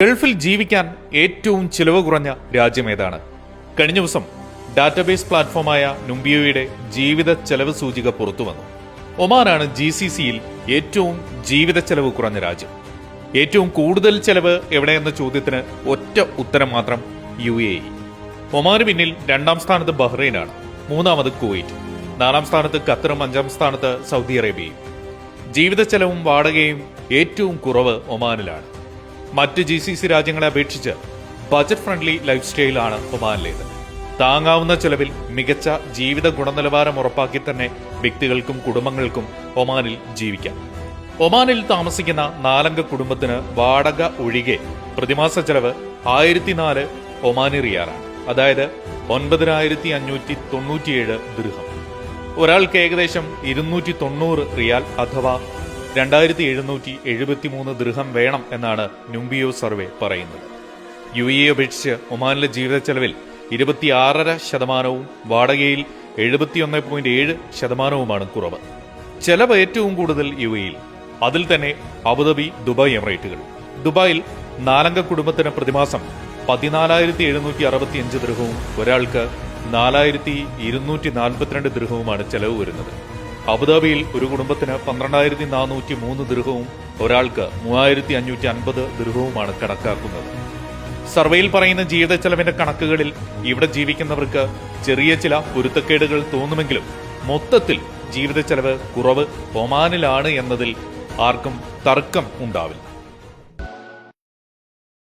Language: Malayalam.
ഗൾഫിൽ ജീവിക്കാൻ ഏറ്റവും ചിലവ് കുറഞ്ഞ രാജ്യം ഏതാണ്? കഴിഞ്ഞ ദിവസം ഡാറ്റാബേസ് പ്ലാറ്റ്ഫോമായ നുംബിയോയുടെ ജീവിത ചെലവ് സൂചിക പുറത്തുവന്നു. ഒമാനാണ് GCCയിൽ ഏറ്റവും ജീവിത ചെലവ് കുറഞ്ഞ രാജ്യം. ഏറ്റവും കൂടുതൽ ചെലവ് എവിടെയെന്ന ചോദ്യത്തിന് ഒറ്റ ഉത്തരം മാത്രം: UAE. ഒമാന് പിന്നിൽ 2ാം സ്ഥാനത്ത് ബഹ്റൈനാണ്, 3ാമത് കുവൈറ്റ്, 4ാം സ്ഥാനത്ത് ഖത്തറും, 5ാം സ്ഥാനത്ത് സൗദി അറേബ്യയും. ജീവിത ചെലവും വാടകയും ഏറ്റവും കുറവ് ഒമാനിലാണ്. മറ്റ് GCC രാജ്യങ്ങളെ അപേക്ഷിച്ച് ബജറ്റ് ഫ്രണ്ട്ലി ലൈഫ് സ്റ്റൈലാണ് ഒമാനിലേത്. താങ്ങാവുന്ന ചെലവിൽ മികച്ച ജീവിത ഗുണനിലവാരം ഉറപ്പാക്കി തന്നെ വ്യക്തികൾക്കും കുടുംബങ്ങൾക്കും ഒമാനിൽ ജീവിക്കാം. ഒമാനിൽ താമസിക്കുന്ന 4 കുടുംബത്തിന് വാടക ഒഴികെ പ്രതിമാസ ചെലവ് 1004 ഒമാനി റിയാലാണ്, അതായത് 9597 ദിർഹം. ഒരാൾക്ക് ഏകദേശം 290 റിയാൽ അഥവാ 2773 ദിർഹം വേണം എന്നാണ് നുംബിയോ സർവേ പറയുന്നത്. UAE അപേക്ഷിച്ച് ഒമാനിലെ ജീവിത ചെലവിൽ 26.5%, വാടകയിൽ 71.7% കുറവ്. ചെലവ് ഏറ്റവും കൂടുതൽ UAEയിൽ, അതിൽ തന്നെ അബുദാബി, ദുബായ് എമിറേറ്റുകൾ. ദുബായിൽ 4 കുടുംബത്തിന് പ്രതിമാസം 14,765 ദിർഹവും ഒരാൾക്ക് 4,242 ദിർഹവുമാണ് ചെലവ് വരുന്നത്. അബുദാബിയിൽ ഒരു കുടുംബത്തിന് 12,403 ദിർഹവും ഒരാൾക്ക് 3,550 ദിർഹവുമാണ് കണക്കാക്കുന്നത്. സർവേയിൽ പറയുന്ന ജീവിത ചെലവിന്റെ കണക്കുകളിൽ ഇവിടെ ജീവിക്കുന്നവർക്ക് ചെറിയ ചില പൊരുത്തക്കേടുകൾ തോന്നുമെങ്കിലും മൊത്തത്തിൽ ജീവിത ചെലവ് കുറവ് ഒമാനിലാണ് എന്നതിൽ ആർക്കും തർക്കം ഉണ്ടാവില്ല.